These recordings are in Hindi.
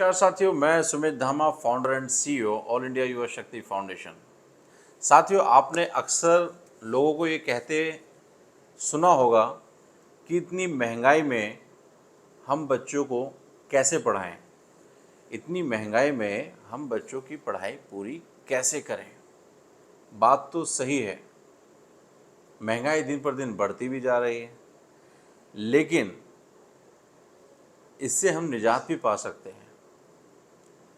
नमस्कार साथियों, मैं सुमित धामा, founder and CEO all India युवा शक्ति फाउंडेशन। साथियों, आपने अक्सर लोगों को ये कहते सुना होगा कि इतनी महंगाई में हम बच्चों को कैसे पढ़ाएं, इतनी महंगाई में हम बच्चों की पढ़ाई पूरी कैसे करें। बात तो सही है, महंगाई दिन पर दिन बढ़ती भी जा रही है, लेकिन इससे हम निजात भी पा सकते हैं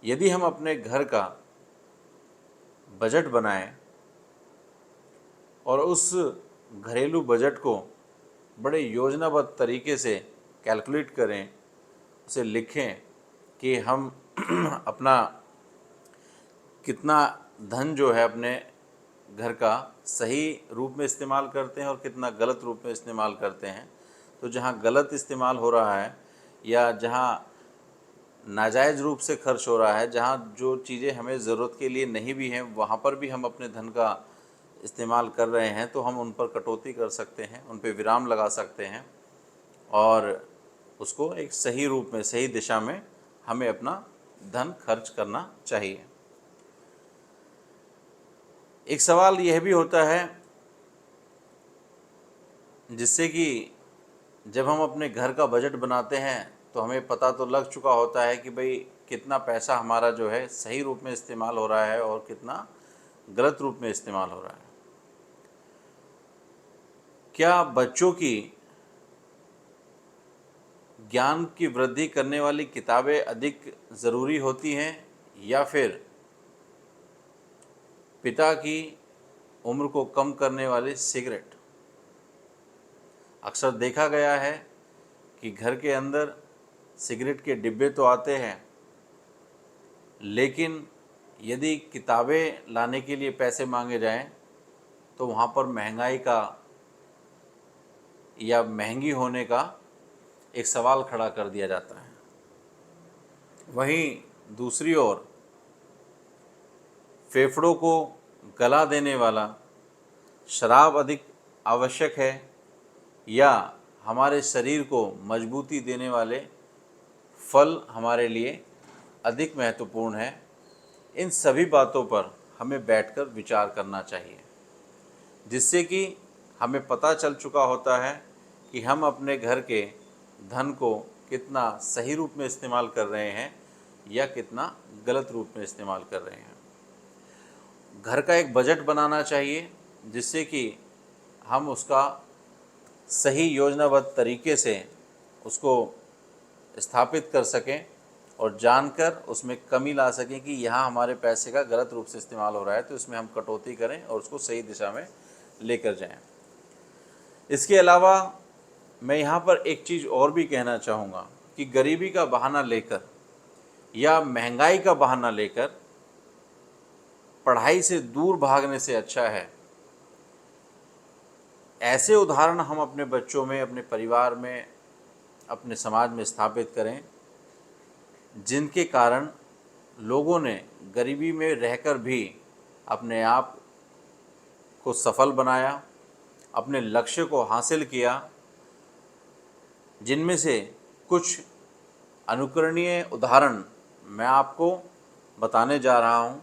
यदि हम अपने घर का बजट बनाएं और उस घरेलू बजट को बड़े योजनाबद्ध तरीके से कैलकुलेट करें, उसे लिखें कि हम अपना कितना धन जो है अपने घर का सही रूप में इस्तेमाल करते हैं और कितना गलत रूप में इस्तेमाल करते हैं। तो जहाँ गलत इस्तेमाल हो रहा है या जहाँ नाजायज़ रूप से खर्च हो रहा है, जहाँ जो चीज़ें हमें ज़रूरत के लिए नहीं भी हैं, वहाँ पर भी हम अपने धन का इस्तेमाल कर रहे हैं, तो हम उन पर कटौती कर सकते हैं, उन पे विराम लगा सकते हैं और उसको एक सही रूप में, सही दिशा में हमें अपना धन खर्च करना चाहिए। एक सवाल यह भी होता है जिससे कि जब हम अपने घर का बजट बनाते हैं तो हमें पता तो लग चुका होता है कि भाई कितना पैसा हमारा जो है सही रूप में इस्तेमाल हो रहा है और कितना गलत रूप में इस्तेमाल हो रहा है। क्या बच्चों की ज्ञान की वृद्धि करने वाली किताबें अधिक ज़रूरी होती हैं या फिर पिता की उम्र को कम करने वाली सिगरेट? अक्सर देखा गया है कि घर के अंदर सिगरेट के डिब्बे तो आते हैं, लेकिन यदि किताबें लाने के लिए पैसे मांगे जाएं तो वहाँ पर महंगाई का या महंगी होने का एक सवाल खड़ा कर दिया जाता है। वहीं दूसरी ओर फेफड़ों को गला देने वाला शराब अधिक आवश्यक है या हमारे शरीर को मजबूती देने वाले फल हमारे लिए अधिक महत्वपूर्ण है? इन सभी बातों पर हमें बैठकर विचार करना चाहिए, जिससे कि हमें पता चल चुका होता है कि हम अपने घर के धन को कितना सही रूप में इस्तेमाल कर रहे हैं या कितना गलत रूप में इस्तेमाल कर रहे हैं। घर का एक बजट बनाना चाहिए जिससे कि हम उसका सही योजनाबद्ध तरीके से उसको स्थापित कर सकें और जानकर उसमें कमी ला सकें कि यहाँ हमारे पैसे का गलत रूप से इस्तेमाल हो रहा है, तो इसमें हम कटौती करें और उसको सही दिशा में लेकर जाएं। इसके अलावा मैं यहाँ पर एक चीज़ और भी कहना चाहूँगा कि गरीबी का बहाना लेकर या महंगाई का बहाना लेकर पढ़ाई से दूर भागने से अच्छा है ऐसे उदाहरण हम अपने बच्चों में, अपने परिवार में, अपने समाज में स्थापित करें जिनके कारण लोगों ने गरीबी में रहकर भी अपने आप को सफल बनाया, अपने लक्ष्य को हासिल किया। जिनमें से कुछ अनुकरणीय उदाहरण मैं आपको बताने जा रहा हूँ।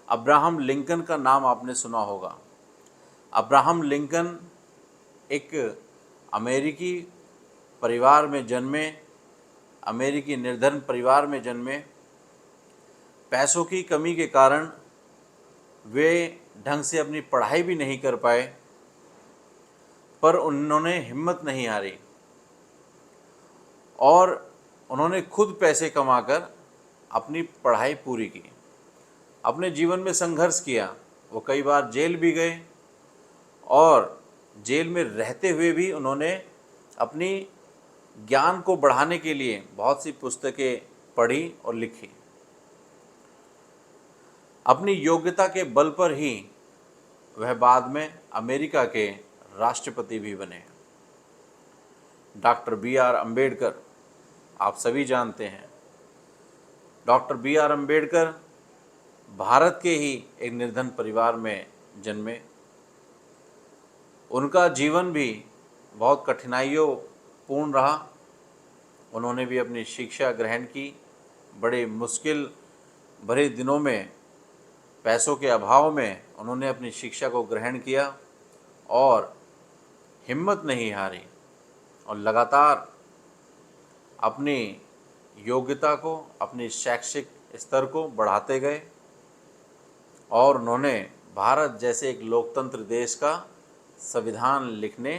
अब्राहम लिंकन का नाम आपने सुना होगा। अब्राहम लिंकन एक अमेरिकी परिवार में जन्मे, अमेरिकी निर्धन परिवार में जन्मे। पैसों की कमी के कारण वे ढंग से अपनी पढ़ाई भी नहीं कर पाए, पर उन्होंने हिम्मत नहीं हारी और उन्होंने खुद पैसे कमाकर अपनी पढ़ाई पूरी की। अपने जीवन में संघर्ष किया, वो कई बार जेल भी गए और जेल में रहते हुए भी उन्होंने अपनी ज्ञान को बढ़ाने के लिए बहुत सी पुस्तकें पढ़ी और लिखी। अपनी योग्यता के बल पर ही वह बाद में अमेरिका के राष्ट्रपति भी बने। Doctor B.R. अम्बेडकर आप सभी जानते हैं। Doctor B.R. अम्बेडकर भारत के ही एक निर्धन परिवार में जन्मे। उनका जीवन भी बहुत कठिनाइयों पूर्ण रहा। उन्होंने भी अपनी शिक्षा ग्रहण की बड़े मुश्किल भरे दिनों में, पैसों के अभाव में उन्होंने अपनी शिक्षा को ग्रहण किया और हिम्मत नहीं हारी और लगातार अपनी योग्यता को, अपनी शैक्षिक स्तर को बढ़ाते गए और उन्होंने भारत जैसे एक लोकतंत्र देश का संविधान लिखने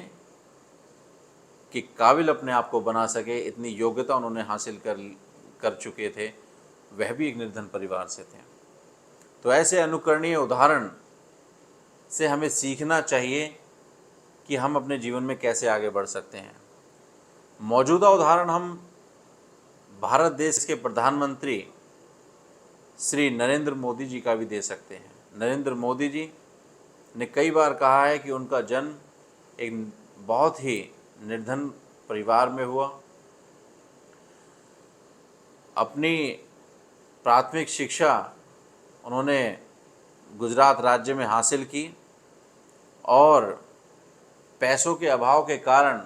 के काबिल अपने आप को बना सके, इतनी योग्यता उन्होंने हासिल कर चुके थे। वह भी एक निर्धन परिवार से थे। तो ऐसे अनुकरणीय उदाहरण से हमें सीखना चाहिए कि हम अपने जीवन में कैसे आगे बढ़ सकते हैं। मौजूदा उदाहरण हम भारत देश के प्रधानमंत्री श्री नरेंद्र मोदी जी का भी दे सकते हैं। नरेंद्र मोदी जी ने कई बार कहा है कि उनका जन्म एक बहुत ही निर्धन परिवार में हुआ। अपनी प्राथमिक शिक्षा उन्होंने गुजरात राज्य में हासिल की और पैसों के अभाव के कारण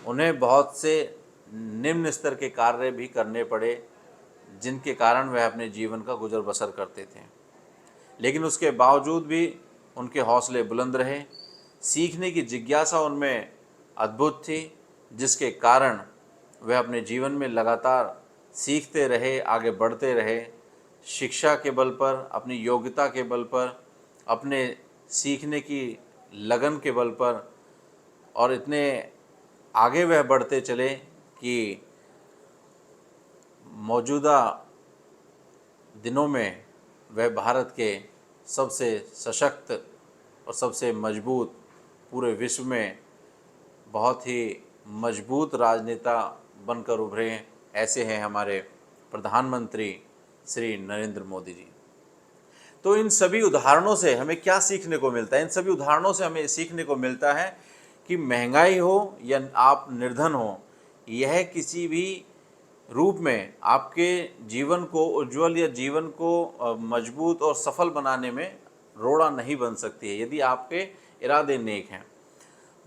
उन्हें बहुत से निम्न स्तर के कार्य भी करने पड़े, जिनके कारण वह अपने जीवन का गुजर बसर करते थे। लेकिन उसके बावजूद भी उनके हौसले बुलंद रहे। सीखने की जिज्ञासा उनमें अद्भुत थी, जिसके कारण वह अपने जीवन में लगातार सीखते रहे, आगे बढ़ते रहे। शिक्षा के बल पर, अपनी योग्यता के बल पर, अपने सीखने की लगन के बल पर और इतने आगे वह बढ़ते चले कि मौजूदा दिनों में वह भारत के सबसे सशक्त और सबसे मजबूत, पूरे विश्व में बहुत ही मजबूत राजनेता बनकर उभरे हैं। ऐसे हैं हमारे प्रधानमंत्री श्री नरेंद्र मोदी जी। तो इन सभी उदाहरणों से हमें क्या सीखने को मिलता है? इन सभी उदाहरणों से हमें सीखने को मिलता है कि महंगाई हो या आप निर्धन हो, यह किसी भी रूप में आपके जीवन को उज्जवल या जीवन को मजबूत और सफल बनाने में रोड़ा नहीं बन सकती है, यदि आपके इरादे नेक हैं।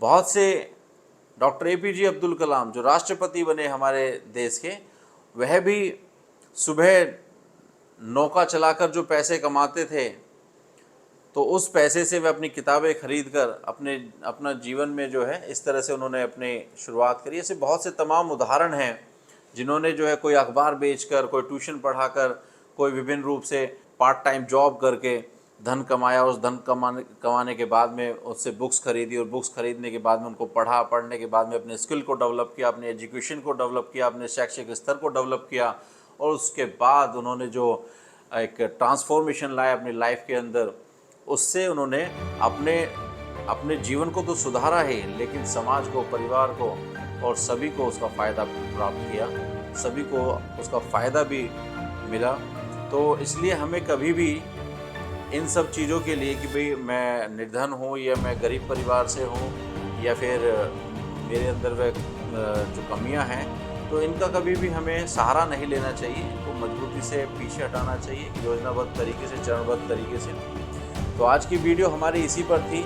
बहुत से डॉक्टर APJ अब्दुल कलाम जो राष्ट्रपति बने हमारे देश के, वह भी सुबह नौका चलाकर जो पैसे कमाते थे, तो उस पैसे से वह अपनी किताबें खरीद कर अपना जीवन में जो है इस तरह से उन्होंने अपनी शुरुआत करी। ऐसे बहुत से तमाम उदाहरण हैं जिन्होंने जो है कोई अखबार बेचकर, कोई ट्यूशन पढ़ाकर, कोई विभिन्न रूप से पार्ट टाइम जॉब करके धन कमाया। उस धन कमाने के बाद में उससे बुक्स खरीदी और बुक्स खरीदने के बाद में उनको पढ़ने के बाद में अपने स्किल को डेवलप किया, अपने एजुकेशन को डेवलप किया, अपने शैक्षिक स्तर को डेवलप किया और उसके बाद उन्होंने जो एक ट्रांसफॉर्मेशन लाया अपनी लाइफ के अंदर, उससे उन्होंने अपने जीवन को तो सुधारा ही, लेकिन समाज को, परिवार को और सभी को उसका फ़ायदा प्राप्त किया, सभी को उसका फ़ायदा भी मिला। तो इसलिए हमें कभी भी इन सब चीज़ों के लिए कि भाई मैं निर्धन हूँ या मैं गरीब परिवार से हूँ या फिर मेरे अंदर वह जो कमियाँ हैं, तो इनका कभी भी हमें सहारा नहीं लेना चाहिए। इनको मजबूती से पीछे हटाना चाहिए, योजनाबद्ध तरीके से, चरणबद्ध तरीके से। तो आज की वीडियो हमारी इसी पर थी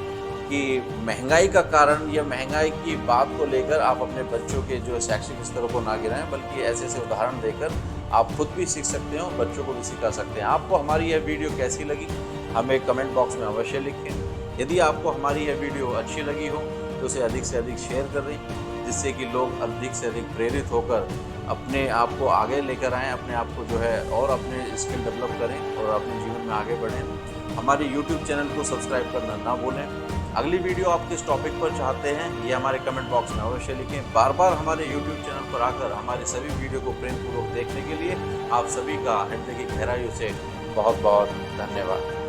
कि महंगाई का कारण या महंगाई की बात को लेकर आप अपने बच्चों के जो शैक्षिक स्तरों को ना गिराएं, बल्कि ऐसे ऐसे उदाहरण देकर आप खुद भी सीख सकते हैं और बच्चों को भी सिखा सकते हैं। आपको हमारी यह वीडियो कैसी लगी हमें कमेंट बॉक्स में अवश्य लिखें। यदि आपको हमारी यह वीडियो अच्छी लगी हो तो उसे अधिक से अधिक शेयर कर दें, जिससे कि लोग अधिक से अधिक प्रेरित होकर अपने आप को आगे लेकर आएँ, अपने आप को जो है और अपने स्किल डेवलप करें और अपने जीवन में आगे बढ़ें। हमारे YouTube चैनल को सब्सक्राइब करना ना भूलें। अगली वीडियो आप किस टॉपिक पर चाहते हैं ये हमारे कमेंट बॉक्स में अवश्य लिखें। बार बार हमारे YouTube चैनल पर आकर हमारे सभी वीडियो को प्रेमपूर्वक देखने के लिए आप सभी का हृदय की गहराइयों से बहुत बहुत धन्यवाद।